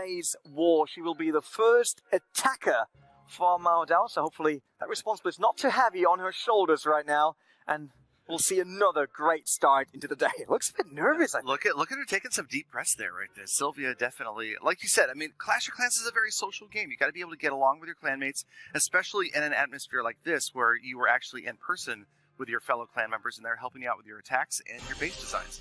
today's war. She will be the first attacker for Mao Dao, so hopefully that responsibility is not too heavy on her shoulders right now, and we'll see another great start into the day. It looks a bit nervous, I think. Look at her taking some deep breaths there right there. Sylvia definitely, like you said, I mean, Clash of Clans is a very social game. You got to be able to get along with your clanmates, especially in an atmosphere like this where you were actually in person with your fellow clan members and they're helping you out with your attacks and your base designs.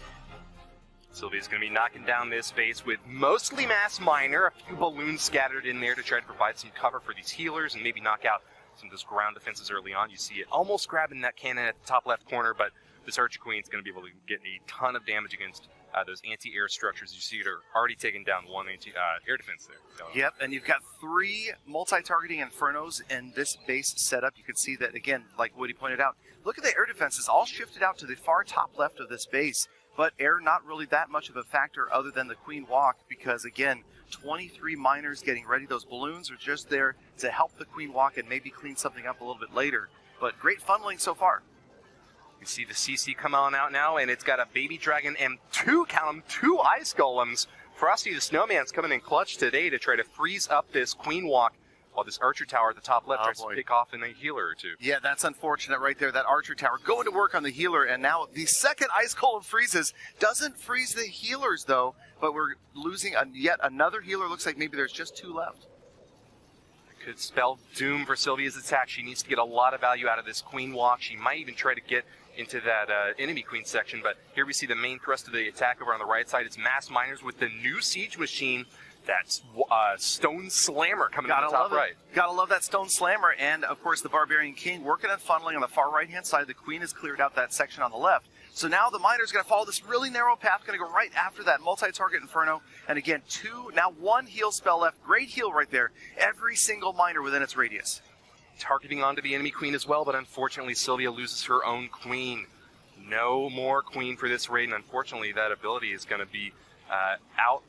Sylvia's going to be knocking down this base with mostly mass miner, a few balloons scattered in there to try to provide some cover for these healers and maybe knock out some of those ground defenses early on. You see it almost grabbing that cannon at the top left corner, but this Archer Queen's going to be able to get a ton of damage against those anti-air structures. You see her already taking down one anti-air defense there. So, yep, and you've got 3 multi-targeting Infernos in this base setup. You can see that, again, like Woody pointed out, look at the air defenses all shifted out to the far top left of this base, but air not really that much of a factor other than the Queen Walk because, again, 23 miners getting ready. Those balloons are just there to help the Queen Walk and maybe clean something up a little bit later. But great funneling so far. You see the CC come on out now, and it's got a baby dragon and 2 ice golems. Frosty the Snowman's coming in clutch today to try to freeze up this Queen Walk while this Archer Tower at the top left tries to pick off in a healer or two. Yeah, that's unfortunate right there. That Archer Tower going to work on the healer, and now the second ice golem freezes. Doesn't freeze the healers, though, but we're losing yet another healer. Looks like maybe there's just 2 left. Could spell doom for Sylvia's attack. She needs to get a lot of value out of this Queen Walk. She might even try to get into that enemy Queen section, but here we see the main thrust of the attack over on the right side. It's mass miners with the new siege machine. That's Stone Slammer coming in the top right. Gotta love that Stone Slammer, and of course the Barbarian King working on funneling on the far right-hand side. The Queen has cleared out that section on the left. So now the miner's going to follow this really narrow path, going to go right after that multi-target Inferno. And again, 2, now 1 heal spell left. Great heal right there. Every single miner within its radius. Targeting onto the enemy Queen as well, but unfortunately Sylvia loses her own Queen. No more Queen for this raid, and unfortunately that ability is going to be out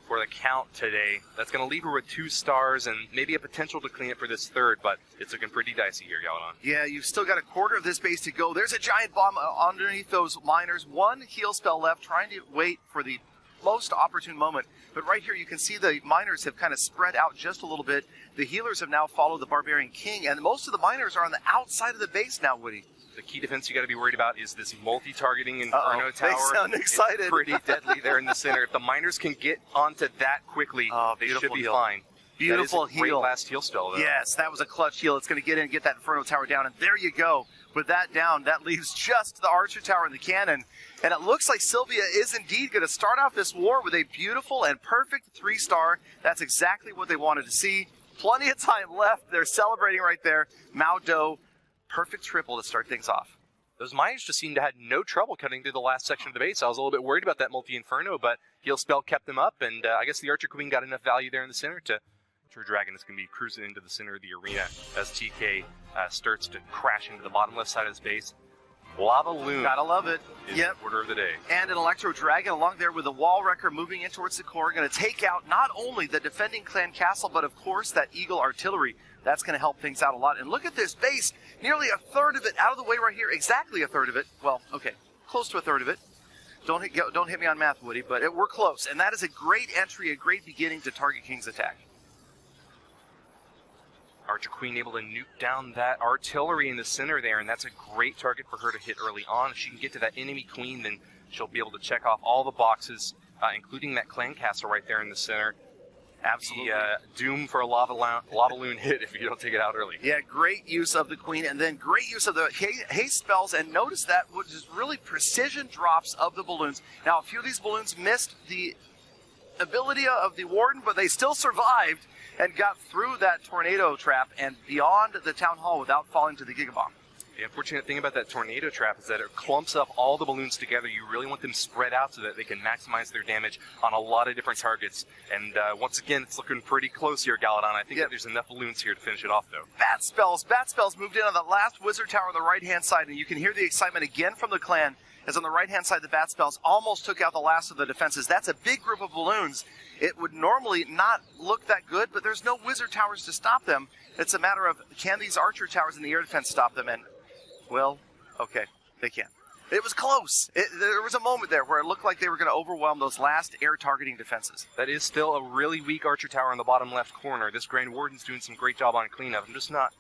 for the count today. That's going to leave her with 2 stars and maybe a potential to clean it for this 3rd, but it's looking pretty dicey here, Galadon. Yeah, you've still got a quarter of this base to go. There's a giant bomb underneath those miners. 1 heal spell left, trying to wait for the most opportune moment. But right here, you can see the miners have kind of spread out just a little bit. The healers have now followed the Barbarian King, and most of the miners are on the outside of the base now, Woody. The key defense you got to be worried about is this multi-targeting Inferno Tower. They sound excited. It's pretty deadly there in the center. If the miners can get onto that quickly, they should be fine. Beautiful that is a great heal. Last heal spell, though. Yes, that was a clutch heal. It's going to get in and get that Inferno Tower down, and there you go. With that down, that leaves just the Archer Tower and the cannon. And it looks like Sylvia is indeed going to start off this war with a beautiful and perfect 3-star. That's exactly what they wanted to see. Plenty of time left. They're celebrating right there. Mao Dao, perfect triple to start things off. Those miners just seemed to have no trouble cutting through the last section of the base. I was a little bit worried about that multi-inferno, but heal spell kept them up, and I guess the Archer Queen got enough value there in the center to... Her dragon is going to be cruising into the center of the arena as TK starts to crash into the bottom left side of his base. Lava Loon. Gotta love it. Yep. Order of the day. And an Electro Dragon along there with a Wall Wrecker moving in towards the core. Going to take out not only the defending clan castle, but of course that Eagle Artillery. That's going to help things out a lot. And look at this base. Nearly a third of it out of the way right here. Exactly a third of it. Well, okay. Close to a third of it. Don't hit me on math, Woody, but we're close. And that is a great entry, a great beginning to Target King's attack. Archer Queen able to nuke down that artillery in the center there, and that's a great target for her to hit early on. If she can get to that enemy Queen, then she'll be able to check off all the boxes, including that clan castle right there in the center. Absolutely. Doom for a lava loon hit if you don't take it out early. Yeah, great use of the Queen, and then great use of the haste spells, and notice that which is really precision drops of the balloons. Now, a few of these balloons missed the ability of the Warden, but they still survived and got through that tornado trap and beyond the town hall without falling to the Gigabomb. The unfortunate thing about that tornado trap is that it clumps up all the balloons together. You really want them spread out so that they can maximize their damage on a lot of different targets. And once again, it's looking pretty close here, Galadon. I think that there's enough balloons here to finish it off, though. Bat spells moved in on the last Wizard Tower on the right-hand side, and you can hear the excitement again from the clan as on the right-hand side, the bat spells almost took out the last of the defenses. That's a big group of balloons. It would normally not look that good, but there's no Wizard Towers to stop them. It's a matter of, can these Archer Towers in the air defense stop them? And, well, okay, they can. It was close. There was a moment there where it looked like they were going to overwhelm those last air targeting defenses. That is still a really weak archer tower in the bottom left corner. This Grand Warden's doing some great job on cleanup. I'm just not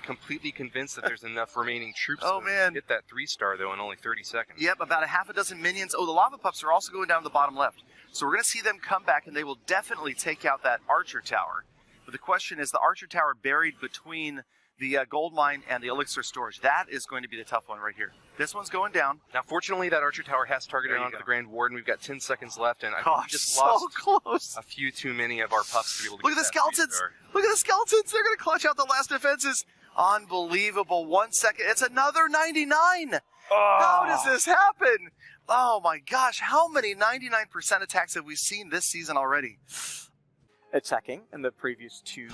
completely convinced that there's enough remaining troops to hit that 3-star, though, in only 30 seconds. Yep, about a half a dozen minions. Oh, the lava pups are also going down the bottom left. So we're going to see them come back, and they will definitely take out that archer tower. But the question is the archer tower buried between the gold mine and the elixir storage. That is going to be the tough one right here. This one's going down. Now, fortunately, that archer tower has targeted onto the Grand Warden. We've got 10 seconds left, and I think we just lost close. a few too many of our pups to be able to Look at the skeletons. Look at the skeletons. They're going to clutch out the last defenses. Unbelievable. 1 second. It's another 99. How does this happen? Oh, my gosh. How many 99% attacks have we seen this season already? Attacking in the previous 2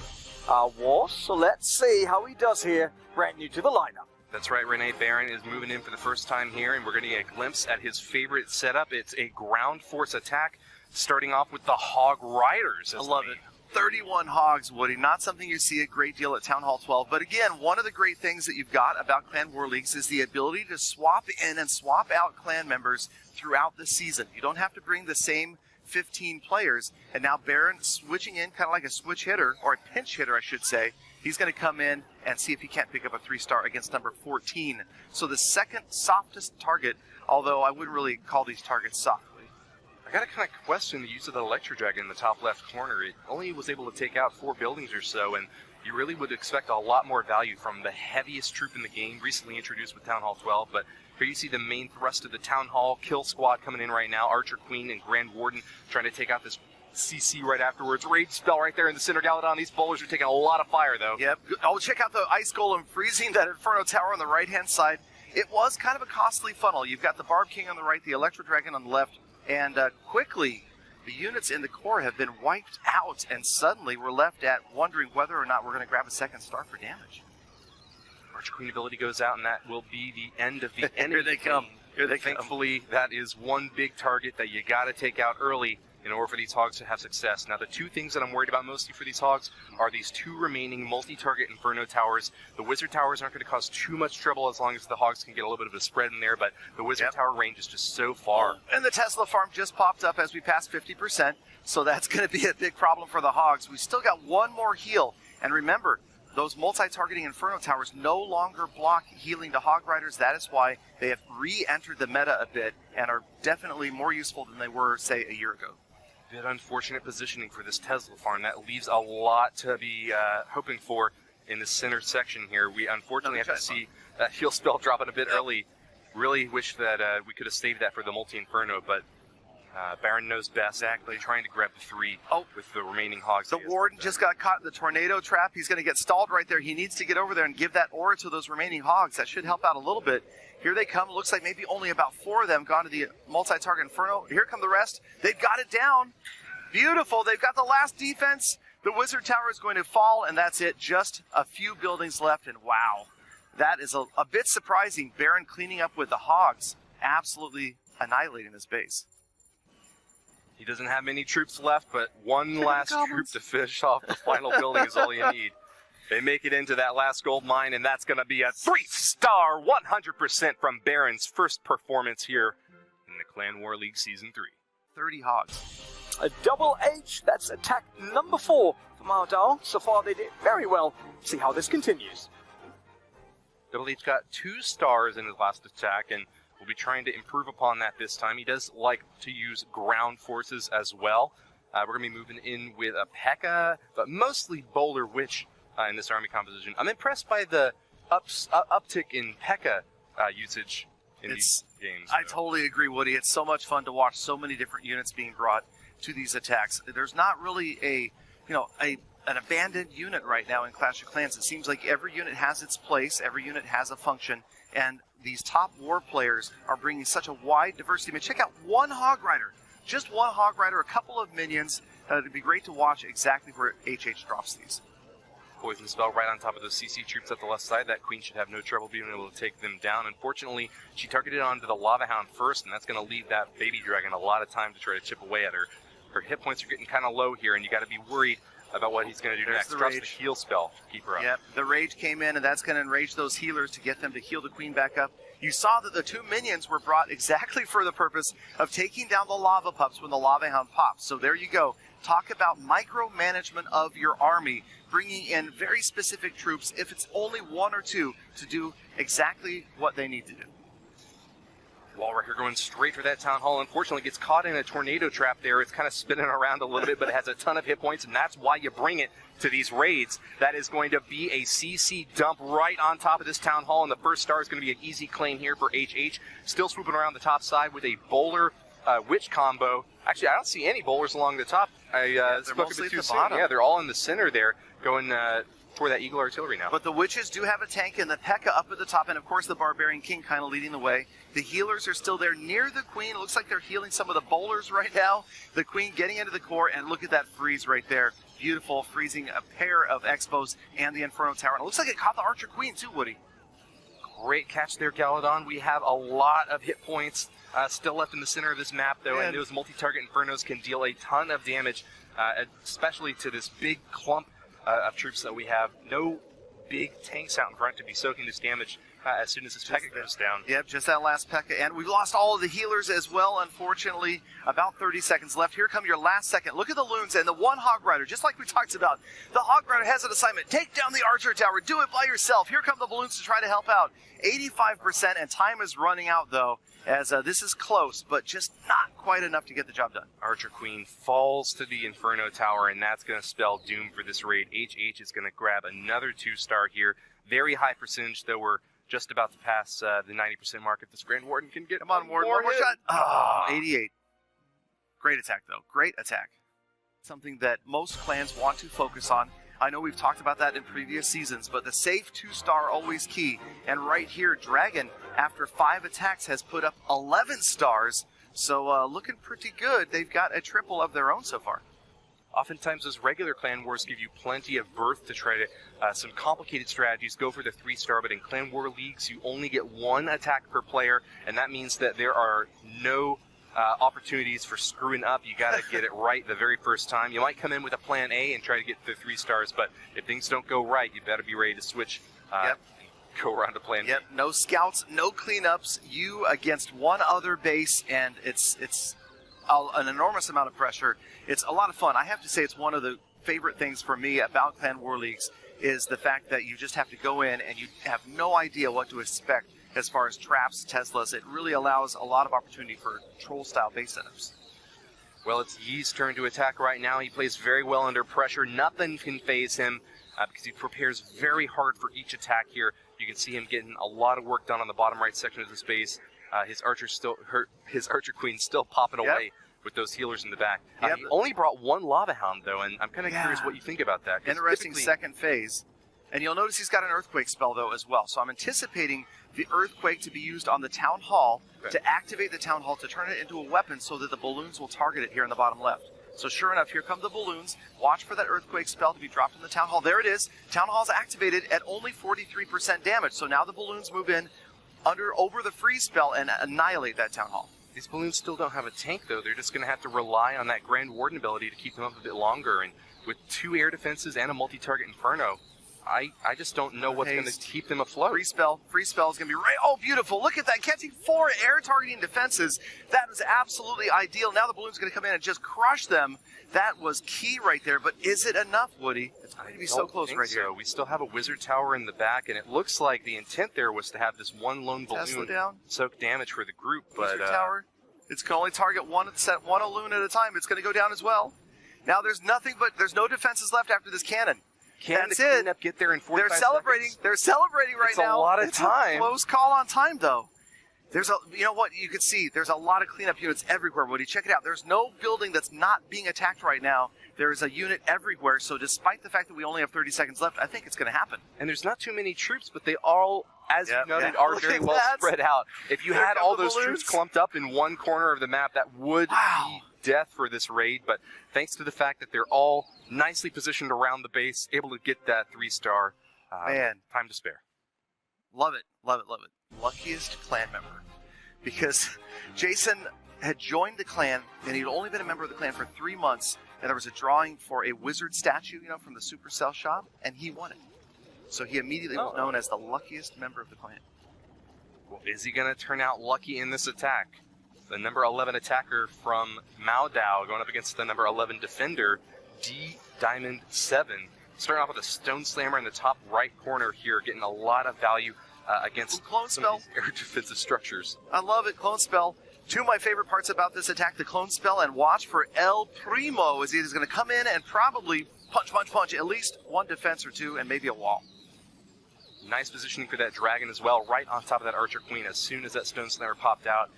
wars. So let's see how he does here. Brand new to the lineup. That's right, Renee Baron is moving in for the first time here, and we're going to get a glimpse at his favorite setup. It's a ground force attack, starting off with the Hog Riders. I love it. 31 hogs, Woody. Not something you see a great deal at Town Hall 12. But again, one of the great things that you've got about Clan War Leagues is the ability to swap in and swap out clan members throughout the season. You don't have to bring the same 15 players. And now Baron switching in kind of like a switch hitter, or a pinch hitter, I should say. He's going to come in and see if he can't pick up a 3-star against number 14. So the second softest target, although I wouldn't really call these targets soft. I got to kind of question the use of the Electro Dragon in the top left corner. It only was able to take out 4 buildings or so, and you really would expect a lot more value from the heaviest troop in the game, recently introduced with Town Hall 12. But here you see the main thrust of the Town Hall kill squad coming in right now. Archer Queen and Grand Warden trying to take out this CC right afterwards. Rage spell right there in the center. Galadon. These bowlers are taking a lot of fire, though. Yep. Oh, check out the Ice Golem freezing that Inferno Tower on the right-hand side. It was kind of a costly funnel. You've got the Barb King on the right, the Electro Dragon on the left, and quickly the units in the core have been wiped out, and suddenly we're left at wondering whether or not we're going to grab a 2nd star for damage. Archer Queen ability goes out, and that will be the end of the enemy. Here they come. Here they come. Thankfully, that is one big target that you got to take out early in order for these hogs to have success. Now, the 2 things that I'm worried about mostly for these hogs are these 2 remaining multi-target Inferno towers. The Wizard towers aren't going to cause too much trouble as long as the hogs can get a little bit of a spread in there, but the Wizard tower range is just so far. And the Tesla farm just popped up as we passed 50%, so that's going to be a big problem for the hogs. We still got 1 more heal, and remember, those multi-targeting Inferno towers no longer block healing to Hog Riders. That is why they have re-entered the meta a bit and are definitely more useful than they were, say, a year ago. Bit unfortunate positioning for this Tesla farm. That leaves a lot to be hoping for in the center section here. We unfortunately have to see that heal spell dropping a bit early. Really wish that we could have saved that for the multi-Inferno, but Baron knows best. Exactly. Trying to grab the 3 with the remaining hogs. The Warden just got caught in the tornado trap. He's going to get stalled right there. He needs to get over there and give that aura to those remaining hogs. That should help out a little bit. Here they come. It looks like maybe only about 4 of them gone to the multi-target Inferno. Here come the rest. They've got it down. Beautiful. They've got the last defense. The Wizard Tower is going to fall, and that's it. Just a few buildings left, and wow. That is a bit surprising. Baron cleaning up with the hogs. Absolutely annihilating this base. He doesn't have many troops left, but one last troop to finish off the final building is all you need. They make it into that last gold mine, and that's going to be a 3-star 100% from Baron's first performance here in the Clan War League Season 3. 30 hogs. A double H, that's attack number 4 for Maldal. So far they did very well. See how this continues. Double H got 2 stars in his last attack, and we'll be trying to improve upon that this time. He does like to use ground forces as well. We're going to be moving in with a P.E.K.K.A., but mostly Bowler Witch in this army composition. I'm impressed by the uptick in P.E.K.K.A. usage in these games. I totally agree, Woody. It's so much fun to watch so many different units being brought to these attacks. There's not really an abandoned unit right now in Clash of Clans. It seems like every unit has its place, every unit has a function, and these top war players are bringing such a wide diversity. I mean, check out 1 Hog Rider, just 1 Hog Rider, a couple of minions. It'd be great to watch exactly where HH drops these. Poison spell right on top of those CC troops at the left side. That Queen should have no trouble being able to take them down. Unfortunately, she targeted onto the Lava Hound first, and that's going to leave that Baby Dragon a lot of time to try to chip away at her. Her hit points are getting kind of low here, and you got to be worried about what he's going to do There's next. the Trust the rage. heal spell. Keep her up. Yep, the rage came in, and that's going to enrage those healers to get them to heal the queen back up. You saw that the 2 minions were brought exactly for the purpose of taking down the lava pups when the lava hound pops. So there you go. Talk about micromanagement of your army, bringing in very specific troops, if it's only 1 or 2, to do exactly what they need to do. Wallwrecker going straight for that Town Hall. Unfortunately, gets caught in a tornado trap there. It's kind of spinning around a little bit, but it has a ton of hit points, and that's why you bring it to these raids. That is going to be a CC dump right on top of this Town Hall, and the first star is going to be an easy claim here for HH. Still swooping around the top side with a bowler witch combo. Actually, I don't see any bowlers along the top. They're spoke a mostly bit at too the soon. bottom. Yeah, they're all in the center there, going for that Eagle Artillery now. But the witches do have a tank, and the P.E.K.K.A. up at the top, and of course the Barbarian King kind of leading the way. The healers are still there near the queen. It looks like they're healing some of the bowlers right now. The queen getting into the core, and look at that freeze right there. Beautiful, freezing a pair of Expos and the Inferno Tower. And it looks like it caught the Archer Queen too, Woody. Great catch there, Galadon. We have a lot of hit points still left in the center of this map, though, and those multi-target Infernos can deal a ton of damage, especially to this big clump of troops that we have. No big tanks out in front to be soaking this damage as soon as this P.E.K.K.A. goes down. Yep, just that last P.E.K.K.A. And we've lost all of the healers as well, unfortunately. About 30 seconds left. Here come your last second. Look at the loons and the one Hog Rider, just like we talked about. The Hog Rider has an assignment. Take down the Archer Tower. Do it by yourself. Here come the balloons to try to help out. 85%, and time is running out, though, as this is close, but just not quite enough to get the job done. Archer Queen falls to the Inferno Tower, and that's going to spell doom for this raid. HH is going to grab another 2-star here. Very high percentage, though we're just about to pass the 90% mark. If this Grand Warden can get Come on, Warden, one more shot. Oh, 88. Great attack, though. Great attack. Something that most clans want to focus on. I know we've talked about that in previous seasons, but the safe 2-star always key. And right here, Dragon, after 5 attacks, has put up 11 stars. So looking pretty good. They've got a triple of their own so far. Oftentimes, those regular clan wars give you plenty of berth to try to some complicated strategies. Go for the 3-star, but in clan war leagues, you only get 1 attack per player, and that means that there are no opportunities for screwing up. You got to get it right the very first time. You might come in with a plan A and try to get the 3 stars, but if things don't go right, you better be ready to switch. Yep. Go around to plan B. Yep. No scouts, no cleanups. You against one other base, and it's an enormous amount of pressure. It's a lot of fun. I have to say it's one of the favorite things for me about Clan War Leagues is the fact that you just have to go in and you have no idea what to expect as far as traps, Teslas. It really allows a lot of opportunity for troll-style base setups. Well, it's Yi's turn to attack right now. He plays very well under pressure. Nothing can phase him because he prepares very hard for each attack here. You can see him getting a lot of work done on the bottom right section of the space. His Archer Queen still popping away with those healers in the back. He only brought 1 Lava Hound, though, and I'm kind of curious what you think about that. Interesting second phase. And you'll notice he's got an Earthquake spell, though, as well. So I'm anticipating the Earthquake to be used on the Town Hall to activate the Town Hall to turn it into a weapon so that the balloons will target it here in the bottom left. So sure enough, here come the balloons. Watch for that Earthquake spell to be dropped in the Town Hall. There it is. Town Hall's activated at only 43% damage. So now the balloons move in over the freeze spell and annihilate that Town Hall. These balloons still don't have a tank, though. They're just going to have to rely on that Grand Warden ability to keep them up a bit longer. And with 2 air defenses and a multi-target Inferno, I just don't know what's going to keep them afloat. Free spell is going to be right. Oh, beautiful. Look at that. Catching 4 air targeting defenses. That is absolutely ideal. Now the balloon's going to come in and just crush them. That was key right there. But is it enough, Woody? It's going to be so close right here. We still have a Wizard Tower in the back, and it looks like the intent there was to have this 1 lone balloon soak damage for the group. But Wizard Tower, it's going to only target one balloon at a time. It's going to go down as well. Now there's no defenses left after this cannon. Can the cleanup get there in 45 They're celebrating. seconds? They're celebrating right now. It's a lot of time. It's a close call on time, though. You know what? You can see there's a lot of cleanup units everywhere, Woody. Check it out. There's no building that's not being attacked right now. There is a unit everywhere. So despite the fact that we only have 30 seconds left, I think it's going to happen. And there's not too many troops, but they all, as you noted, are very well spread out. If you had all those troops clumped up in one corner of the map, that would be death for this raid. But thanks to the fact that they're all nicely positioned around the base, able to get that 3-star, time to spare. Love it, love it, love it. Luckiest clan member. Because Jason had joined the clan, and he'd only been a member of the clan for 3 months, and there was a drawing for a wizard statue, you know, from the Supercell shop, and he won it. So he immediately was known as the luckiest member of the clan. Well, is he going to turn out lucky in this attack? The number 11 attacker from Mao Dao going up against the number 11 defender, D-Diamond-7. Starting off with a Stone Slammer in the top right corner here, getting a lot of value against Clone some Spell. of these air defensive structures. I love it, Clone Spell. Two of my favorite parts about this attack, the Clone Spell, and watch for El Primo, as he is going to come in and probably punch, at least one defense or two, and maybe a wall. Nice positioning for that dragon as well, right on top of that Archer Queen. As soon as that Stone Slammer popped out,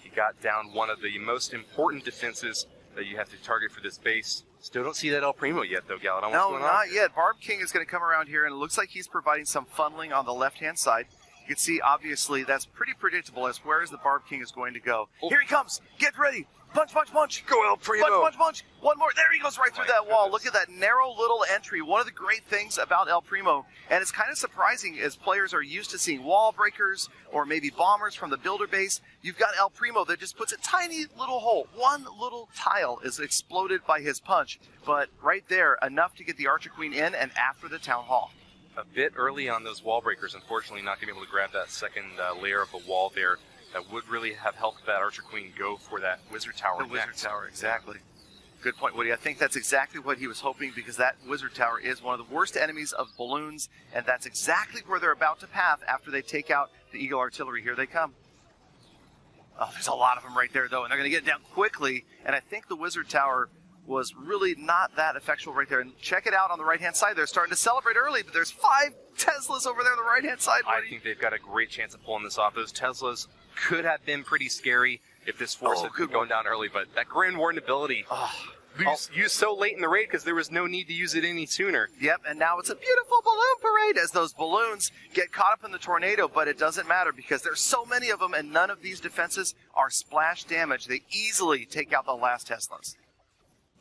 he got down one of the most important defenses that you have to target for this base. Still don't see that El Primo yet, though, Galadon. What's going on? Not yet. Barb King is going to come around here, and it looks like he's providing some funneling on the left-hand side. You can see, obviously, that's pretty predictable as where is the Barb King is going to go. Oh. Here he comes. Get ready. Punch. Go El Primo. Punch. One more. There he goes right through that wall. Look at that narrow little entry. One of the great things about El Primo, and it's kind of surprising as players are used to seeing wall breakers or maybe bombers from the builder base. You've got El Primo that just puts a tiny little hole. One little tile is exploded by his punch, but right there, enough to get the Archer Queen in and after the Town Hall. A bit early on those wall breakers, unfortunately not going to be able to grab that second layer of the wall there. That would really have helped that Archer Queen go for that Wizard Tower The Wizard Tower, exactly. Good point, Woody. I think that's exactly what he was hoping, because that Wizard Tower is one of the worst enemies of balloons, and that's exactly where they're about to path after they take out the Eagle Artillery. Here they come. Oh, there's a lot of them right there, though, and they're going to get down quickly, and I think the Wizard Tower was really not that effectual right there. And check it out on the right-hand side. They're starting to celebrate early, but there's 5 Teslas over there on the right-hand side, Woody. I think they've got a great chance of pulling this off. Those Teslas could have been pretty scary if this force had been going down early, but that Grand Warden ability used so late in the raid because there was no need to use it any sooner. Yep, and now it's a beautiful balloon parade as those balloons get caught up in the tornado, but it doesn't matter because there's so many of them, and none of these defenses are splash damage. They easily take out the last Teslas.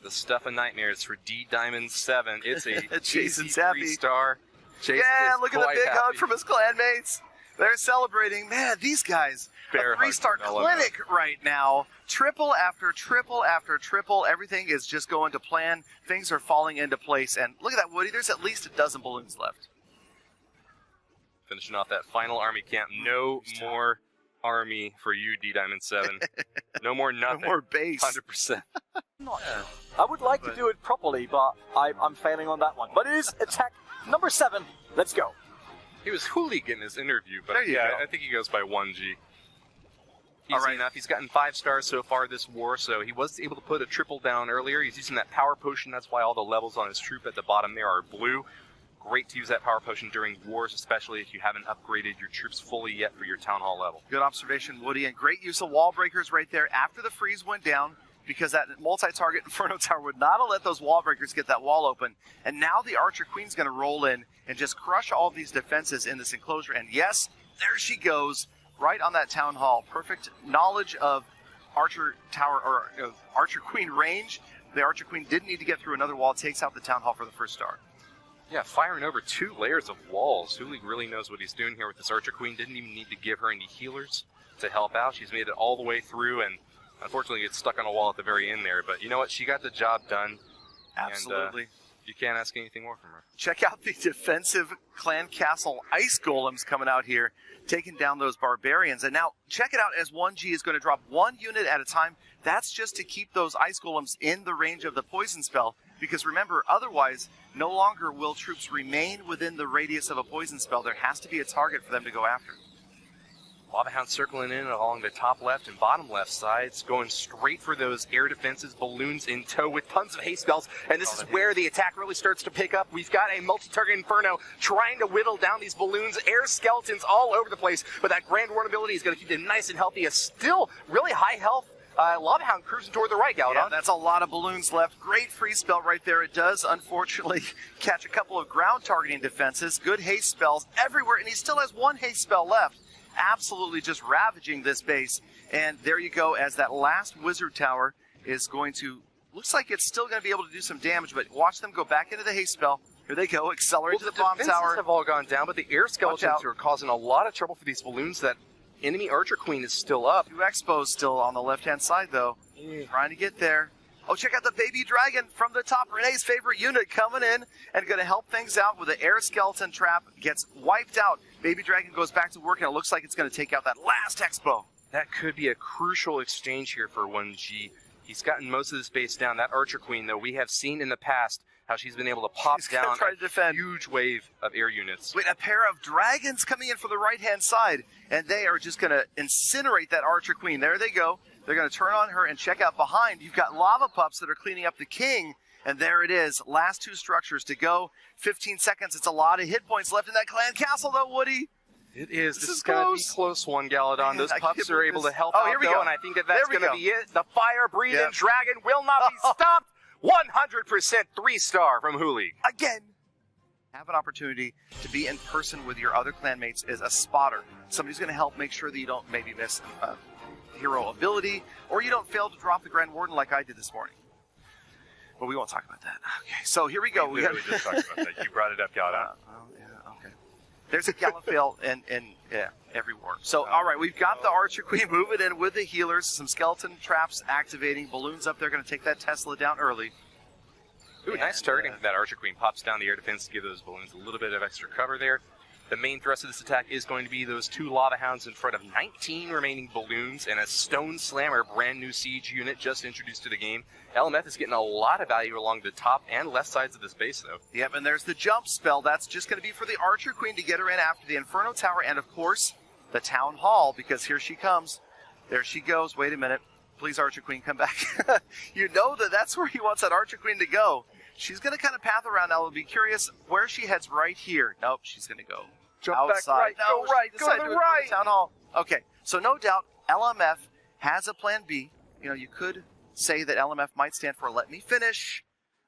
The stuff of nightmares for D-Diamond-7. It's a Jason's cheesy happy. 3-star. Jason Yeah, is look at the quite big hug happy. from his clanmates. They're celebrating. Man, these guys, Bear a 3-star hug. clinic right now. Triple after triple after triple. Everything is just going to plan. Things are falling into place. And look at that, Woody. There's at least a dozen balloons left. Finishing off that final army camp. No more army for you, D-Diamond-7. No more nothing. No more base. 100%. I would like to do it properly, but I'm failing on that one. But it is attack number 7. Let's go. He was hooligan in his interview, but There you yeah, go. I think he goes by 1G. All Easy right. enough. He's gotten 5 stars so far this war, so he was able to put a triple down earlier. He's using that power potion. That's why all the levels on his troop at the bottom there are blue. Great to use that power potion during wars, especially if you haven't upgraded your troops fully yet for your Town Hall level. Good observation, Woody, and great use of wall breakers right there after the freeze went down, because that multi-target Inferno Tower would not have let those wall breakers get that wall open. And now the Archer Queen's going to roll in and just crush all these defenses in this enclosure. And yes, there she goes, right on that Town Hall. Perfect knowledge of Archer Tower, or Archer Queen range. The Archer Queen didn't need to get through another wall. Takes out the Town Hall for the first star. Yeah, firing over 2 layers of walls. Huli really knows what he's doing here with this Archer Queen. Didn't even need to give her any healers to help out. She's made it all the way through, and unfortunately gets stuck on a wall at the very end there. But you know what? She got the job done. Absolutely. And, you can't ask anything more from her. Check out the defensive Clan Castle Ice Golems coming out here, taking down those barbarians. And now, check it out as 1G is going to drop 1 unit at a time. That's just to keep those Ice Golems in the range of the poison spell. Because remember, otherwise, no longer will troops remain within the radius of a poison spell. There has to be a target for them to go after. Lava Hound circling in along the top left and bottom left sides, going straight for those air defenses, balloons in tow with tons of haste spells, and this is where the attack really starts to pick up. We've got a multi-target Inferno trying to whittle down these balloons, air skeletons all over the place, but that Grand Warden ability is going to keep them nice and healthy. A still really high health Lava Hound cruising toward the right, Galadon. Yeah, that's a lot of balloons left. Great freeze spell right there. It does, unfortunately, catch a couple of ground targeting defenses. Good haste spells everywhere, and he still has 1 haste spell left. Absolutely just ravaging this base. And there you go, as that last Wizard Tower is going to, looks like it's still going to be able to do some damage, but watch them go back into the haste spell. Here they go, accelerate to the bomb defenses tower. have all gone down, but the air skeletons out. are causing a lot of trouble for these balloons. That enemy Archer Queen is still up. 2 Expos still on the left-hand side, though. Trying to get there. Oh, check out the baby dragon from the top. Renee's favorite unit coming in and going to help things out with the air skeleton trap. Gets wiped out. Baby dragon goes back to work, and it looks like it's going to take out that last expo. That could be a crucial exchange here for 1G. He's gotten most of this base down. That Archer Queen, though, we have seen in the past how she's been able to pop down a huge wave of air units. Wait, a pair of dragons coming in for the right-hand side, and they are just going to incinerate that Archer Queen. There they go. They're going to turn on her and check out behind. You've got lava pups that are cleaning up the king, and there it is. Last two structures to go. 15 seconds. It's a lot of hit points left in that clan castle, though, Woody. It is. This is going to be close one, Galadon. Those pups are able to help out, though, and I think that's going to be it. The fire-breathing dragon will not be stopped. 100% 3-star from Huli. Again. Have an opportunity to be in person with your other clanmates as a spotter. Somebody's going to help make sure that you don't maybe miss hero ability, or you don't fail to drop the Grand Warden like I did this morning. But we won't talk about that. Okay, so here we go. We literally just talked about that. You brought it up, Galadon. Yeah, okay. There's a Gallifale in every war. So, all right, we've got the Archer Queen moving in with the healers. Some skeleton traps activating. Balloons up there going to take that Tesla down early. Ooh, nice targeting. That Archer Queen pops down the air defense to give those balloons a little bit of extra cover there. The main thrust of this attack is going to be those 2 lava hounds in front of 19 remaining balloons and a stone slammer, brand new siege unit just introduced to the game. LMF is getting a lot of value along the top and left sides of this base, though. Yep, and there's the jump spell. That's just going to be for the Archer Queen to get her in after the Inferno Tower and, of course, the Town Hall, because here she comes. There she goes. Wait a minute. Please, Archer Queen, come back. You know that's where he wants that Archer Queen to go. She's going to kind of path around now. I'll be curious where she heads right here. Nope, she's going to go jump outside. Back right, no, go right, go to the right. Town Hall. Okay, so no doubt LMF has a plan B. You know, you could say that LMF might stand for let me finish.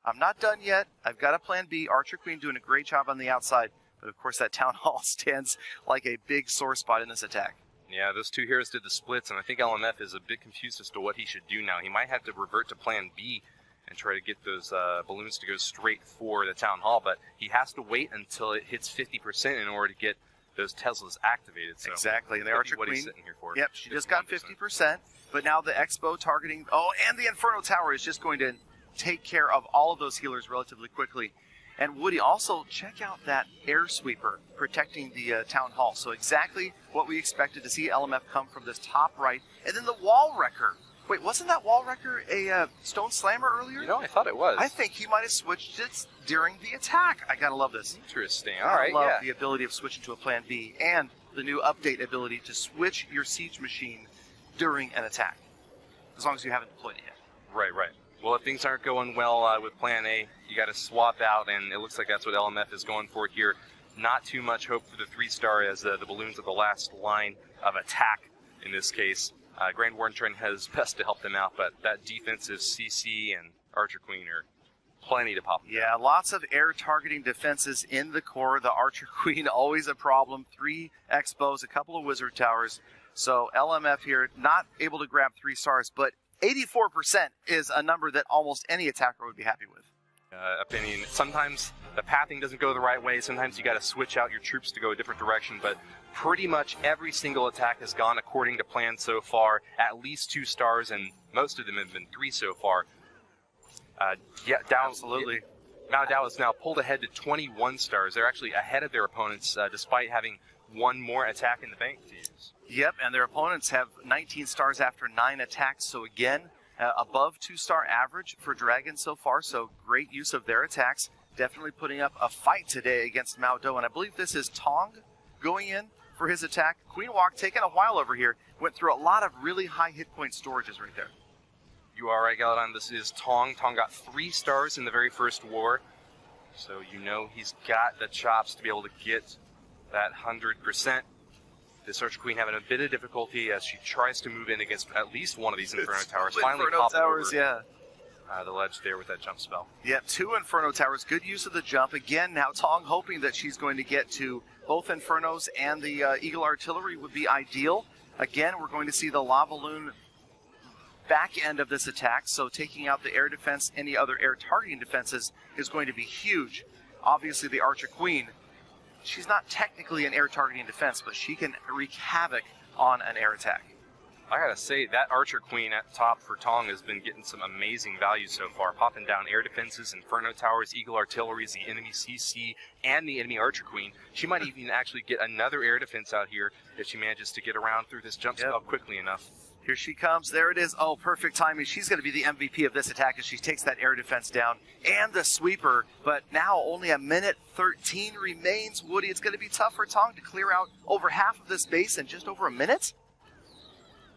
I'm not done yet. I've got a plan B. Archer Queen doing a great job on the outside. But, of course, that Town Hall stands like a big sore spot in this attack. Yeah, those two heroes did the splits, and I think LMF is a bit confused as to what he should do now. He might have to revert to plan B and try to get those balloons to go straight for the Town Hall, but he has to wait until it hits 50% in order to get those Teslas activated. So exactly, and the Archer Queen, he's sitting here for. Yep, she just got 50%, but now the Expo targeting, and the Inferno Tower is just going to take care of all of those healers relatively quickly. And Woody, also check out that air sweeper protecting the Town Hall. So exactly what we expected to see LMF come from this top right. And then the Wall Wrecker. Wait, wasn't that Wall Wrecker a Stone Slammer earlier? You know, I thought it was. I think he might have switched it during the attack. I gotta love this. Interesting. All right, I love the ability of switching to a plan B and the new update ability to switch your siege machine during an attack, as long as you haven't deployed it yet. Right. Well, if things aren't going well with plan A, you got to swap out, and it looks like that's what LMF is going for here. Not too much hope for the 3-star as the balloons are the last line of attack in this case. Grand Warden trying his best to help them out, but that defensive CC and Archer Queen are plenty to pop them down. Yeah, lots of air targeting defenses in the core. The Archer Queen, always a problem. 3 Expos, a couple of Wizard Towers. So LMF here, not able to grab 3 stars, but 84% is a number that almost any attacker would be happy with. Opinion. Sometimes the pathing doesn't go the right way. Sometimes you got to switch out your troops to go a different direction, but pretty much every single attack has gone according to plan so far. At least 2 stars, and most of them have been 3 so far. Dow, absolutely. Dow is now pulled ahead to 21 stars. They're actually ahead of their opponents, despite having 1 more attack in the bank to use. Yep, and their opponents have 19 stars after 9 attacks. So again, above 2-star average for Dragon so far. So great use of their attacks. Definitely putting up a fight today against Mao Do. And I believe this is Tong going in for his attack. Queen Walk taking a while over here. Went through a lot of really high hit point storages right there. You are right, Galadon. This is Tong. Tong got 3 stars in the very first war. So you know he's got the chops to be able to get that 100%. This Archer Queen having a bit of difficulty as she tries to move in against at least one of these Inferno Towers. Finally popped over the ledge there with that jump spell. Yeah, 2 Inferno Towers. Good use of the jump. Again, now Tong hoping that she's going to get to both Infernos, and the Eagle Artillery would be ideal. Again, we're going to see the Lava Loon back end of this attack, so taking out the air defense, any other air targeting defenses is going to be huge. Obviously, the Archer Queen, she's not technically an air targeting defense, but she can wreak havoc on an air attack. I gotta say, that Archer Queen at top for Tong has been getting some amazing value so far, popping down air defenses, Inferno Towers, Eagle Artilleries, the enemy CC, and the enemy Archer Queen. She might even actually get another air defense out here if she manages to get around through this jump spell quickly enough. Here she comes. There it is. Oh, perfect timing. She's going to be the MVP of this attack as she takes that air defense down and the sweeper. But now only a minute 13 remains, Woody. It's going to be tough for Tong to clear out over half of this base in just over a minute.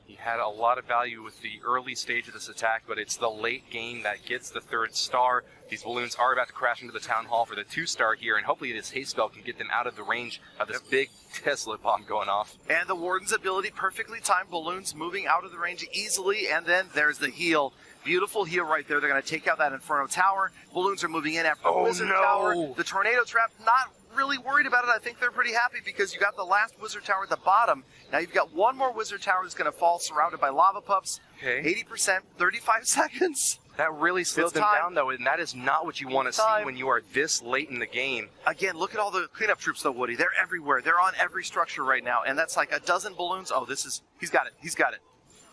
He had a lot of value with the early stage of this attack, but it's the late game that gets the 3rd star. These balloons are about to crash into the town hall for the 2-star here, and hopefully this haste spell can get them out of the range of this big Tesla bomb going off. And the Warden's ability, perfectly timed balloons moving out of the range easily, and then there's the heal. Beautiful heal right there. They're going to take out that Inferno Tower. Balloons are moving in after the Wizard Tower. The Tornado Trap, not really worried about it. I think they're pretty happy because you got the last Wizard Tower at the bottom. Now you've got one more Wizard Tower that's going to fall surrounded by lava pups. Okay. 80%, 35 seconds. That really slowed them down, though, and that is not what you want to see when you are this late in the game. Again, look at all the cleanup troops, though, Woody. They're everywhere. They're on every structure right now, and that's like a dozen balloons. Oh, he's got it. He's got it.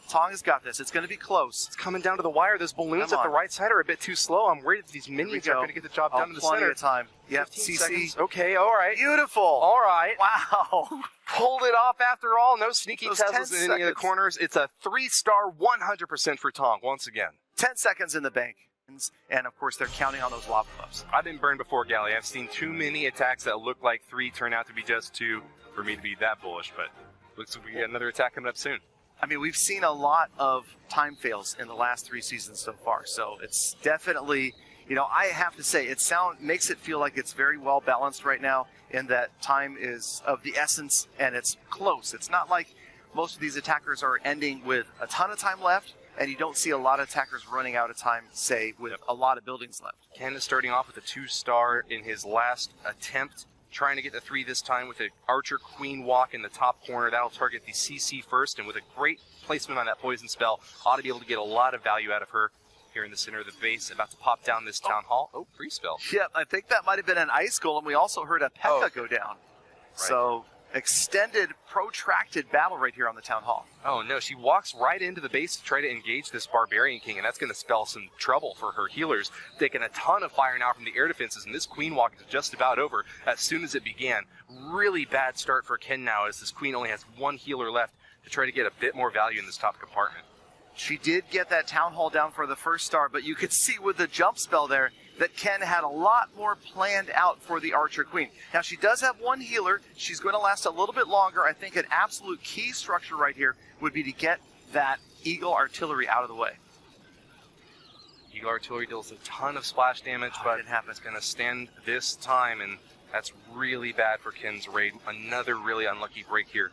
Tong has got this. It's going to be close. It's coming down to the wire. Those balloons at the right side are a bit too slow. I'm worried that these minions are going to get the job done in the center. Plenty of time. Yep, 15 CC. seconds. Okay, all right. Beautiful. All right. Wow. Pulled it off after all. No sneaky Those Teslas 10 in any of the seconds. corners. It's a 3-star, 100% for Tong once again. 10 seconds in the bank. And, of course, they're counting on those lava pups. I've been burned before, Gally. I've seen too many attacks that look like 3 turn out to be just 2 for me to be that bullish, but looks like we get another attack coming up soon. I mean, we've seen a lot of time fails in the last 3 seasons so far, so it's definitely, I have to say, makes it feel like it's very well balanced right now in that time is of the essence and it's close. It's not like most of these attackers are ending with a ton of time left, and you don't see a lot of attackers running out of time, say, with a lot of buildings left. Ken is starting off with a 2-star in his last attempt, trying to get the 3 this time with an Archer Queen walk in the top corner. That'll target the CC first, and with a great placement on that poison spell, ought to be able to get a lot of value out of her here in the center of the base. About to pop down this town hall. Oh, free spell. Yep, I think that might have been an ice golem. We also heard a P.E.K.K.A. go down. Right. So extended, protracted battle right here on the town hall. Oh no, she walks right into the base to try to engage this Barbarian King, and that's going to spell some trouble for her healers, taking a ton of fire now from the air defenses, and this Queen walk is just about over as soon as it began. Really bad start for Ken now, as this Queen only has 1 healer left to try to get a bit more value in this top compartment. She did get that town hall down for the 1st star, but you could see with the jump spell there that Ken had a lot more planned out for the Archer Queen. Now, she does have 1 healer. She's going to last a little bit longer. I think an absolute key structure right here would be to get that Eagle Artillery out of the way. Eagle Artillery deals a ton of splash damage, but it's going to stand this time, and that's really bad for Ken's raid. Another really unlucky break here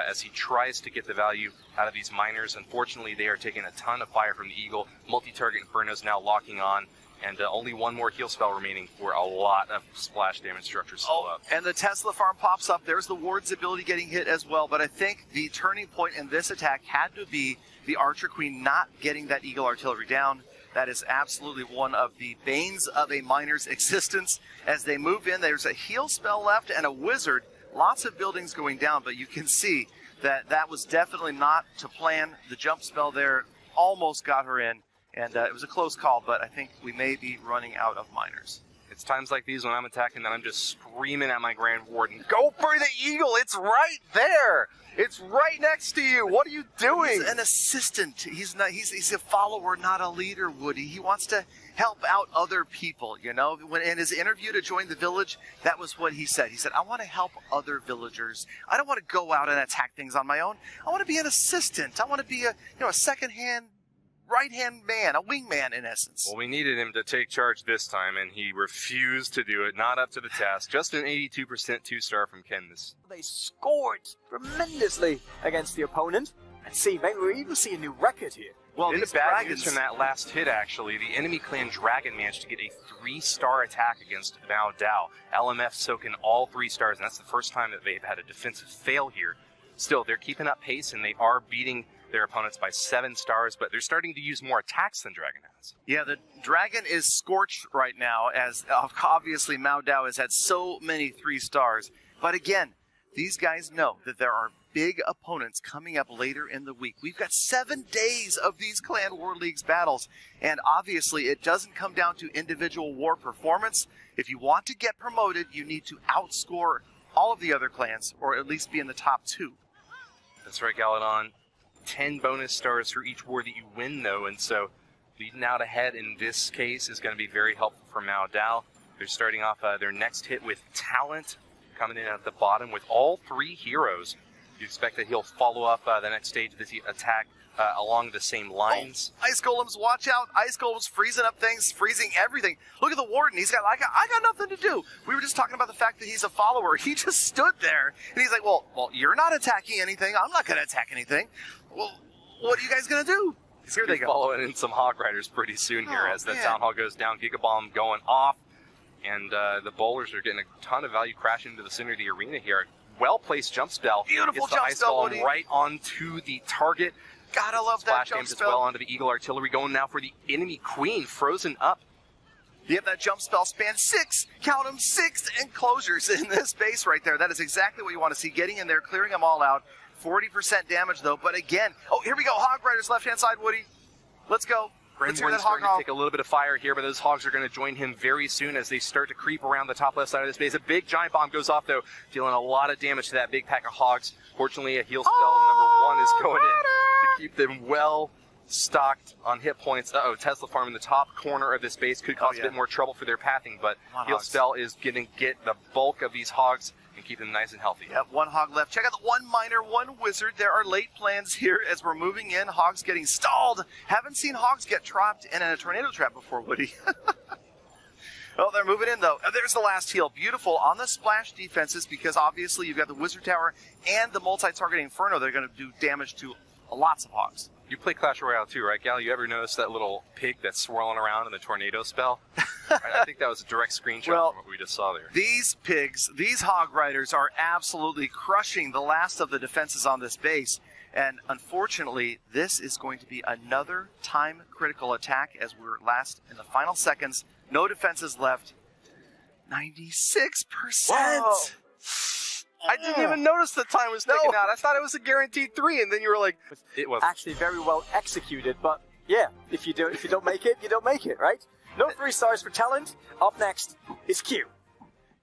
as he tries to get the value out of these miners. Unfortunately, they are taking a ton of fire from the Eagle. Multi-target Inferno's now locking on, and only 1 more heal spell remaining for a lot of splash damage structures still up. And the Tesla farm pops up. There's the Ward's ability getting hit as well, but I think the turning point in this attack had to be the Archer Queen not getting that Eagle Artillery down. That is absolutely one of the banes of a miner's existence. As they move in, there's a heal spell left and a wizard. Lots of buildings going down, but you can see that that was definitely not to plan. The jump spell there almost got her in, and it was a close call, but I think we may be running out of miners. It's times like these when I'm attacking that I'm just screaming at my Grand Warden, go for the Eagle, it's right there! It's right next to you, what are you doing? He's an assistant. He's a follower, not a leader, Woody. He wants to help out other people, When in his interview to join the village, that was what he said. He said, I want to help other villagers. I don't want to go out and attack things on my own. I want to be an assistant. I want to be a second-hand, right-hand man, a wingman in essence. Well, we needed him to take charge this time, and he refused to do it. Not up to the task. Just an 82% 2-star from Ken. They scored tremendously against the opponent. And see, maybe we even see a new record here. Well, these bad news from that last hit, actually. The enemy clan Dragon managed to get a 3-star attack against Mao Dao. LMF soaking all 3 stars, and that's the first time that they've had a defensive fail here. Still, they're keeping up pace, and they are beating their opponents by 7 stars, but they're starting to use more attacks than Dragon has. Yeah, the Dragon is scorched right now, as obviously Mao Dao has had so many 3 stars. But again, these guys know that there are big opponents coming up later in the week. We've got 7 days of these Clan War Leagues battles, and obviously it doesn't come down to individual war performance. If you want to get promoted, you need to outscore all of the other clans, or at least be in the top 2. That's right, Galadon. 10 bonus stars for each war that you win, though, and so leading out ahead in this case is going to be very helpful for Mao Dao. They're starting off their next hit with talent, coming in at the bottom with all 3 heroes. You expect that he'll follow up the next stage of the attack along the same lines. Oh, Ice Golems, watch out. Ice Golems freezing up things, freezing everything. Look at the Warden. He's got, I got nothing to do. We were just talking about the fact that he's a follower. He just stood there, and he's like, well, you're not attacking anything. I'm not going to attack anything. Well, what are you guys going to do? Here they go. Following in some Hog Riders pretty soon here as the Town Hall goes down. Gigabomb going off, and the bowlers are getting a ton of value crashing into the center of the arena here. Well-placed jump spell. Beautiful Gets the jump ice spell, golem Woody. right onto the target. Gotta love Splash that jump damage spell. as well onto the Eagle Artillery. Going now for the enemy Queen, frozen up. Yep, that jump spell spans 6, count them, 6 enclosures in this base right there. That is exactly what you want to see. Getting in there, clearing them all out. 40% damage though, but again, oh, here we go. Hog Riders left-hand side, Woody. Let's go. Let's hear that hog starting to take a little bit of fire here, but those hogs are going to join him very soon as they start to creep around the top left side of this base. A big giant bomb goes off, though, dealing a lot of damage to that big pack of hogs. Fortunately, a heal spell number 1 is going in to keep them well stocked on hit points. Uh-oh, Tesla Farm in the top corner of this base could cause a bit more trouble for their pathing, but heal spell is going to get the bulk of these hogs and keep them nice and healthy. Yep, 1 hog left. Check out the 1 miner, 1 wizard. There are late plans here as we're moving in. Hogs getting stalled. Haven't seen hogs get trapped in a tornado trap before, Woody. Oh, they're moving in, though. There's the last heal. Beautiful on the splash defenses because obviously you've got the wizard tower and the multi-target inferno. They're going to do damage to lots of hogs. You play Clash Royale too, right, Gal? You ever notice that little pig that's swirling around in the tornado spell? I think that was a direct screenshot from what we just saw there. These pigs, these hog riders are absolutely crushing the last of the defenses on this base. And unfortunately, this is going to be another time-critical attack as we're last in the final seconds. No defenses left. 96%. Whoa. I didn't even notice the time was ticking out. I thought it was a guaranteed 3, and then you were like, it was actually very well executed. But yeah, if you don't make it, you don't make it, right? No 3 stars for talent. Up next is Q.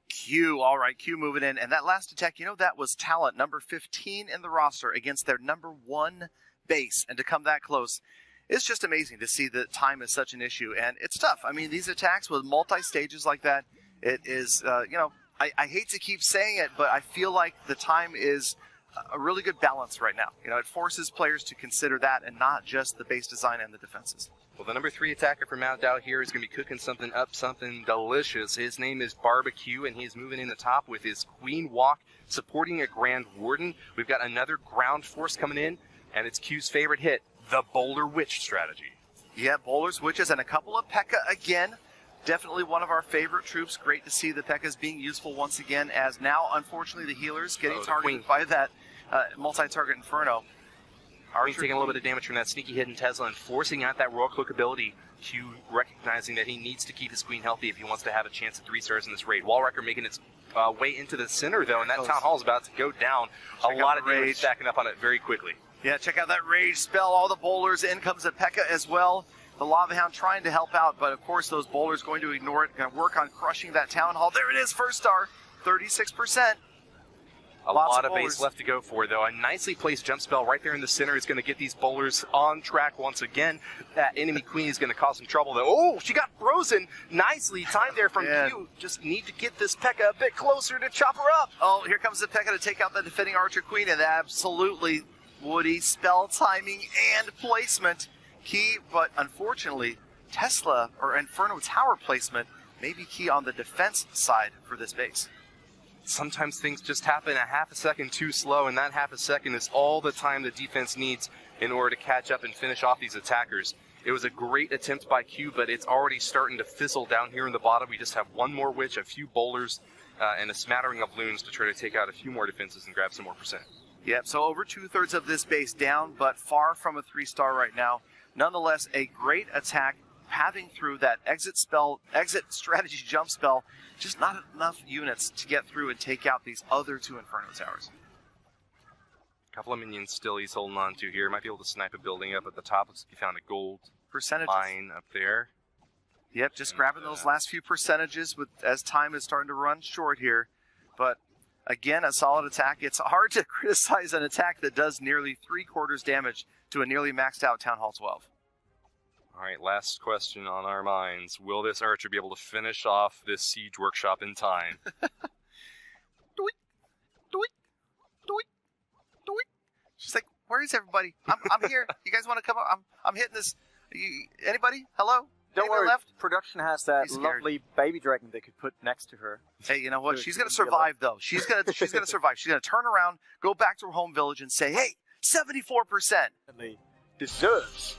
Q, all right, Q moving in. And that last attack, you know, that was talent number 15 in the roster against their number 1 base. And to come that close, it's just amazing to see that time is such an issue. And it's tough. I mean, these attacks with multi-stages like that, it is, you know, I hate to keep saying it, but I feel like the time is a really good balance right now. You know, it forces players to consider that and not just the base design and the defenses. Well, the number 3 attacker from Mount Dow here is going to be cooking something up, something delicious. His name is Barbecue, and he's moving in the top with his Queen Walk, supporting a Grand Warden. We've got another ground force coming in, and it's Q's favorite hit, the Boulder Witch strategy. Yeah, Bowlers, Witches, and a couple of P.E.K.K.A. again. Definitely one of our favorite troops. Great to see the P.E.K.K.A.s being useful once again, as now, unfortunately, the healers getting targeted by that multi-target Inferno. Queen taking a little bit of damage from that sneaky hidden Tesla and forcing out that Royal Click ability. Q recognizing that he needs to keep his Queen healthy if he wants to have a chance at 3 stars in this raid. Wallwrecker making its way into the center, though, and that Town Hall is about to go down. A lot of damage stacking up on it very quickly. Yeah, check out that Rage spell. All the bowlers. In comes the P.E.K.K.A. as well. The Lava Hound trying to help out, but of course those bowlers going to ignore it. Going to work on crushing that Town Hall. There it is, first star, 36%. A lot of base left to go for, though. A nicely placed jump spell right there in the center is going to get these bowlers on track once again. That enemy Queen is going to cause some trouble, though. Oh, she got frozen. Nicely timed there from Q. Just need to get this P.E.K.K.A. a bit closer to chop her up. Oh, here comes the P.E.K.K.A. to take out the defending Archer Queen, and absolutely, Woody, spell timing and placement key, but unfortunately, Tesla or Inferno Tower placement may be key on the defense side for this base. Sometimes things just happen a half a second too slow, and that half a second is all the time the defense needs in order to catch up and finish off these attackers. It was a great attempt by Q, but it's already starting to fizzle down here in the bottom. We just have one more witch, a few bowlers, and a smattering of loons to try to take out a few more defenses and grab some more percent. Yep, so over 2/3 of this base down, but far from a 3-star right now. Nonetheless, a great attack pathing through that exit strategy jump spell. Just not enough units to get through and take out these other 2 Inferno Towers. A couple of minions still he's holding on to here. Might be able to snipe a building up at the top. Looks like he found a gold Percentages. mine up there. Yep, just grabbing those last few percentages as time is starting to run short here. But again, a solid attack. It's hard to criticize an attack that does nearly 3/4 damage to a nearly maxed out Town Hall 12. All right, last question on our minds. Will this archer be able to finish off this siege workshop in time? Doink, doink, doink, doink. She's like, where is everybody? I'm here. You guys want to come up? I'm hitting this. Anybody? Hello? Don't Anybody worry, left? production has that He's scared. lovely baby dragon they could put next to her. Hey, you know what? Good. She's gonna survive though. She's gonna survive. She's gonna turn around, go back to her home village, and say, "Hey, 74%." Definitely deserves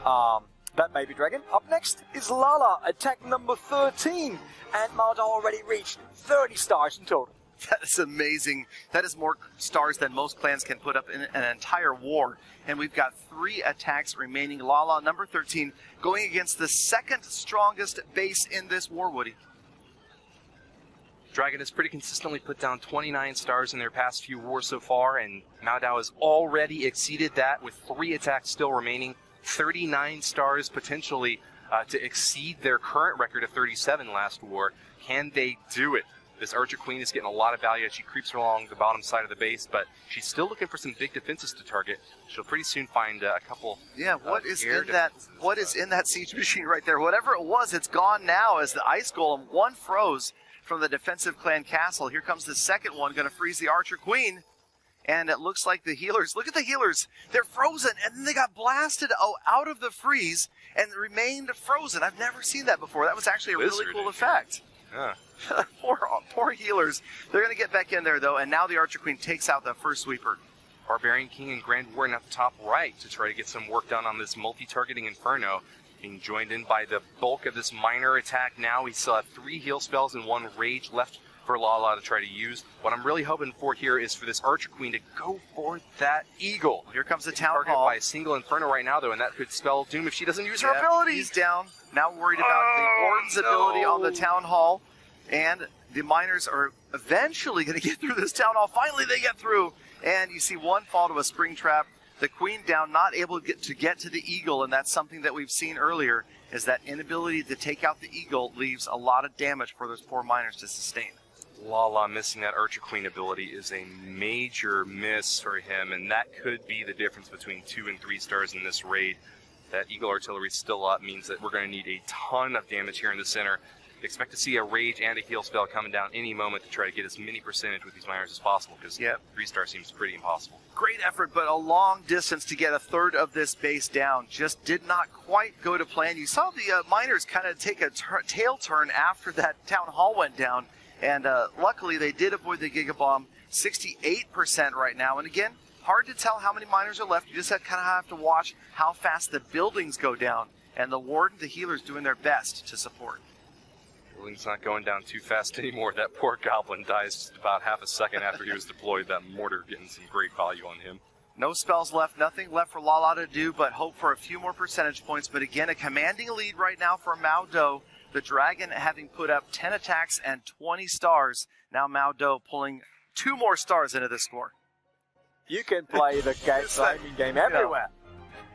that baby dragon. Up next is Lala, attack number 13, and Maldal already reached 30 stars in total. That is amazing. That is more stars than most clans can put up in an entire war. And we've got 3 attacks remaining. Lala, number 13, going against the 2nd strongest base in this war, Woody. Dragon has pretty consistently put down 29 stars in their past few wars so far, and Mao Dao has already exceeded that with 3 attacks still remaining. 39 stars potentially to exceed their current record of 37 last war. Can they do it? This Archer Queen is getting a lot of value as she creeps along the bottom side of the base, but she's still looking for some big defenses to target. She'll pretty soon find a couple. Yeah, what is in that? What is in that siege machine right there? Whatever it was, it's gone now. As the ice golem, one froze from the defensive clan castle. Here comes the second one, going to freeze the Archer Queen, and it looks like the healers. Look at the healers; they're frozen, and then they got blasted out of the freeze and remained frozen. I've never seen that before. That was actually a really cool effect. Yeah. poor healers. They're going to get back in there, though, and now the Archer Queen takes out the first sweeper. Barbarian King and Grand Warden at the top right to try to get some work done on this multi-targeting Inferno. Being joined in by the bulk of this minor attack now. We still have 3 heal spells and 1 rage left for Lala to try to use. What I'm really hoping for here is for this Archer Queen to go for that eagle. Here comes the Town Targeted Hall. by a single Inferno right now, though, and that could spell doom if she doesn't use her ability. He's down. Now worried about the Warden's ability on the Town Hall. And the miners are eventually going to get through this Town Hall. Finally, they get through. And you see one fall to a spring trap. The Queen down, not able to get to the Eagle. And that's something that we've seen earlier, is that inability to take out the Eagle leaves a lot of damage for those poor miners to sustain. Lala missing that Archer Queen ability is a major miss for him. And that could be the difference between 2 and 3 stars in this raid. That Eagle Artillery still up means that we're going to need a ton of damage here in the center. Expect to see a rage and a heal spell coming down any moment to try to get as many percentage with these miners as possible, because 3 star seems pretty impossible. Great effort, but a long distance to get a third of this base down. Just did not quite go to plan. You saw the miners kind of take a tail turn after that Town Hall went down, and luckily they did avoid the Gigabomb. 68% right now, and again, hard to tell how many miners are left. You just kind of have to watch how fast the buildings go down, and the Warden, the healers, doing their best to support. Building's not going down too fast anymore. That poor goblin dies just about half a second after he was deployed. That mortar getting some great value on him. No spells left, nothing left for Lala to do, but hope for a few more percentage points. But again, a commanding lead right now for Mao Dao. The Dragon having put up 10 attacks and 20 stars. Now Mao Dao pulling 2 more stars into this score. You can play the game everywhere.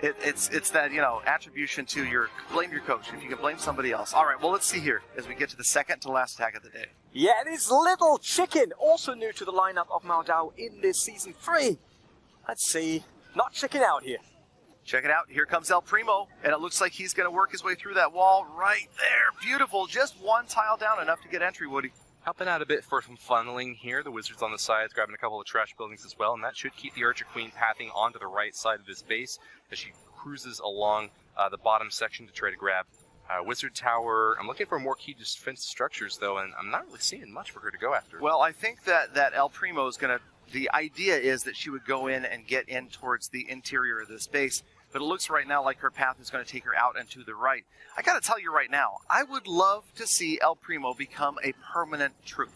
It's that, attribution to blame your coach if you can blame somebody else. All right, well, let's see here as we get to the second to last attack of the day. Yeah, it is Little Chicken, also new to the lineup of Mao Dao in this Season 3. Let's see. Not chicken out here. Check it out. Here comes El Primo, and it looks like he's going to work his way through that wall right there. Beautiful. Just 1 tile down, enough to get entry, Woody. Helping out a bit for some funneling here. The Wizards on the sides grabbing a couple of trash buildings as well, and that should keep the Archer Queen pathing onto the right side of this base as she cruises along the bottom section to try to grab Wizard Tower. I'm looking for more key defense structures, though, and I'm not really seeing much for her to go after. Well, I think that El Primo is going to... The idea is that she would go in and get in towards the interior of this base, but it looks right now like her path is going to take her out and to the right. I got to tell you right now, I would love to see El Primo become a permanent troop.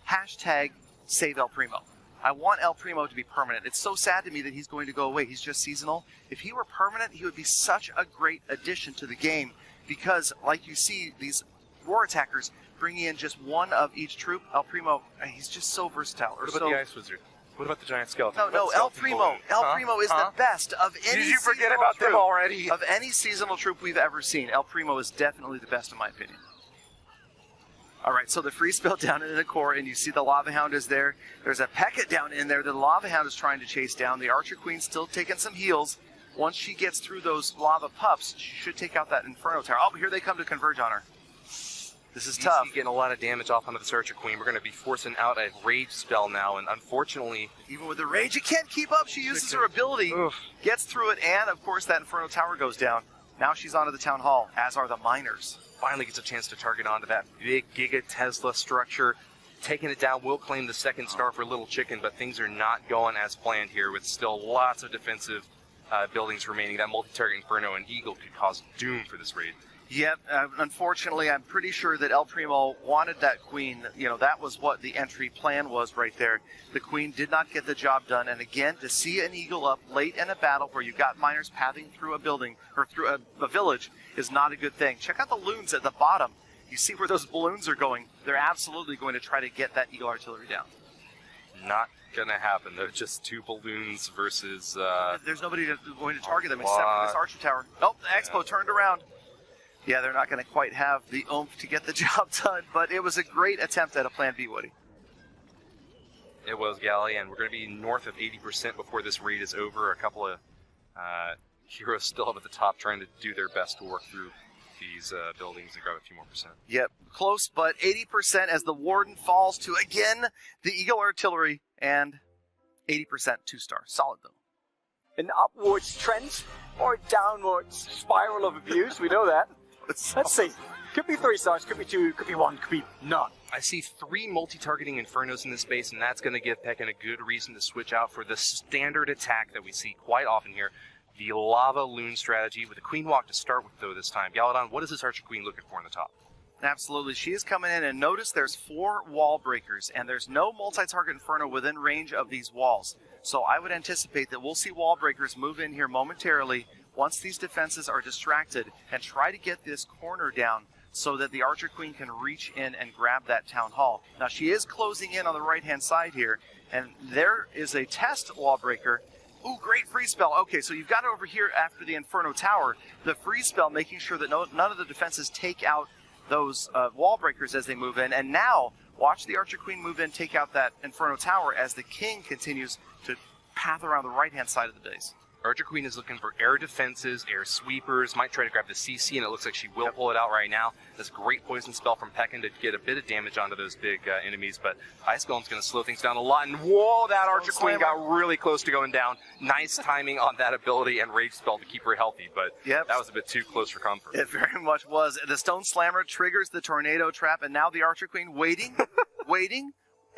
Hashtag save El Primo. I want El Primo to be permanent. It's so sad to me that he's going to go away. He's just seasonal. If he were permanent, he would be such a great addition to the game because, like you see, these war attackers bringing in just one of each troop. El Primo, he's just so versatile. What about the Ice Wizard? What about the giant skeleton? No, El Primo. El Primo is the best of any. Did you forget about them already? Of any seasonal troop we've ever seen, El Primo is definitely the best in my opinion. All right, so the free spell down in the core, and you see the Lava Hound is there. There's a P.E.K.K.A down in there that the Lava Hound is trying to chase down. The Archer Queen's still taking some heals. Once she gets through those lava pups, she should take out that Inferno Tower. Oh, here they come to converge on her. This is tough. Getting a lot of damage off onto the Archer Queen. We're going to be forcing out a rage spell now, and unfortunately, even with the rage, it can't keep up. She uses her ability, gets through it, and of course that Inferno Tower goes down. Now she's onto the Town Hall, as are the miners. Finally gets a chance to target onto that big Giga Tesla structure. Taking it down will claim the second star for Little Chicken, but things are not going as planned here with still lots of defensive buildings remaining. That multi-target Inferno and Eagle could cause doom for this raid. Yep, unfortunately, I'm pretty sure that El Primo wanted that queen. You know, that was what the entry plan was right there. The queen did not get the job done. And again, to see an eagle up late in a battle where you've got miners pathing through a building or through a village is not a good thing. Check out the loons at the bottom. You see where those balloons are going. They're absolutely going to try to get that eagle artillery down. Not going to happen. They're just two balloons versus... There's nobody going to target them except for this Archer Tower. Oh, the Expo turned around. Yeah, they're not going to quite have the oomph to get the job done, but it was a great attempt at a plan B, Woody. It was, Gally, and we're going to be north of 80% before this raid is over. A couple of heroes still up at the top trying to do their best to work through these buildings and grab a few more percent. Yep, close, but 80% as the Warden falls to, again, the Eagle Artillery, and 80% 2-star. Solid, though. An upwards trend or a downwards spiral of abuse, we know that. Let's see. Could be 3 stars, could be 2, could be 1, could be none. I see 3 multi-targeting Infernos in this space, and that's going to give P.E.K.K.A a good reason to switch out for the standard attack that we see quite often here, the Lava Loon strategy, with a Queen Walk to start with, though, this time. Galadon, what is this Archer Queen looking for in the top? Absolutely. She is coming in, and notice there's 4 wall breakers, and there's no multi-target Inferno within range of these walls. So I would anticipate that we'll see wall breakers move in here momentarily once these defenses are distracted and try to get this corner down so that the Archer Queen can reach in and grab that Town Hall. Now, she is closing in on the right-hand side here, and there is a test wall breaker. Ooh, great free spell. Okay, so you've got it over here after the Inferno Tower. The free spell making sure that none of the defenses take out those wall breakers as they move in. And now, watch the Archer Queen move in, take out that Inferno Tower as the King continues to path around the right-hand side of the base. Archer Queen is looking for air defenses, air sweepers, might try to grab the CC, and it looks like she will pull it out right now. That's a great poison spell from P.E.K.K.A to get a bit of damage onto those big enemies, but Ice Golem's going to slow things down a lot, and whoa, that Archer Queen got really close to going down. Nice timing on that ability and Rage Spell to keep her healthy, but that was a bit too close for comfort. It very much was. The Stone Slammer triggers the Tornado Trap, and now the Archer Queen waiting, waiting.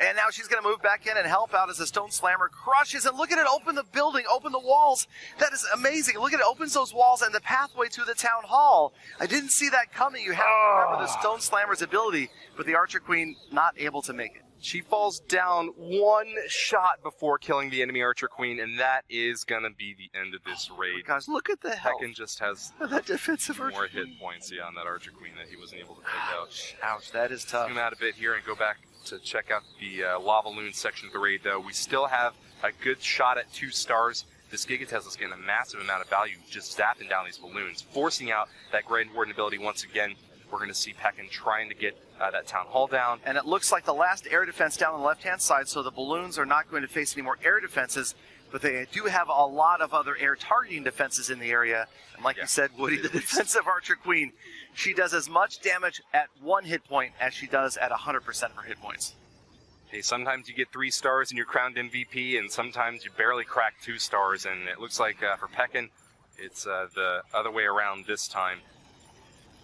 And now she's going to move back in and help out as the Stone Slammer crushes. And look at it open the building, open the walls. That is amazing. Look at it opens those walls and the pathway to the Town Hall. I didn't see that coming. You have to remember the Stone Slammer's ability, but the Archer Queen not able to make it. She falls down 1 shot before killing the enemy Archer Queen, and that is going to be the end of this raid. Guys, look at the health. P.E.K.K.A just has that defensive more hit points on that Archer Queen that he wasn't able to take out. Ouch, that is tough. Zoom out a bit here and go back to check out the Lava Loon section of the raid, though. We still have a good shot at 2 stars. This Giga Tesla's getting a massive amount of value just zapping down these balloons, forcing out that Grand Warden ability once again. We're going to see P.E.K.K.A trying to get that Town Hall down. And it looks like the last air defense down on the left-hand side, so the balloons are not going to face any more air defenses, but they do have a lot of other air targeting defenses in the area. And like you said, Woody, the defensive Archer Queen, she does as much damage at 1 hit point as she does at 100% of her hit points. Hey, sometimes you get 3 stars and you're crowned MVP, and sometimes you barely crack 2 stars, and it looks like for P.E.K.K.A, it's the other way around this time.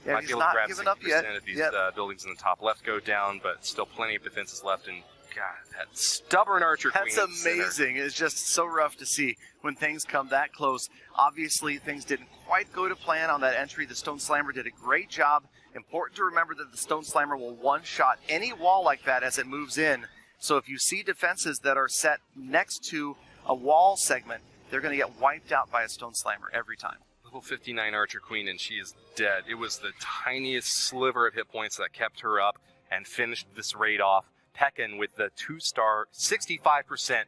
Yeah, might he's be able to not grab given 60% up yet. of these buildings in the top left go down, but still plenty of defenses left, and God, that stubborn Archer Queen. That's amazing. It's just so rough to see when things come that close. Obviously, things didn't quite go to plan on that entry. The Stone Slammer did a great job. Important to remember that the Stone Slammer will one-shot any wall like that as it moves in. So if you see defenses that are set next to a wall segment, they're going to get wiped out by a stone slammer every time. Level 59 Archer Queen, and she is dead. It was the tiniest sliver of hit points that kept her up and finished this raid off. Pekin with the 2-star, 65%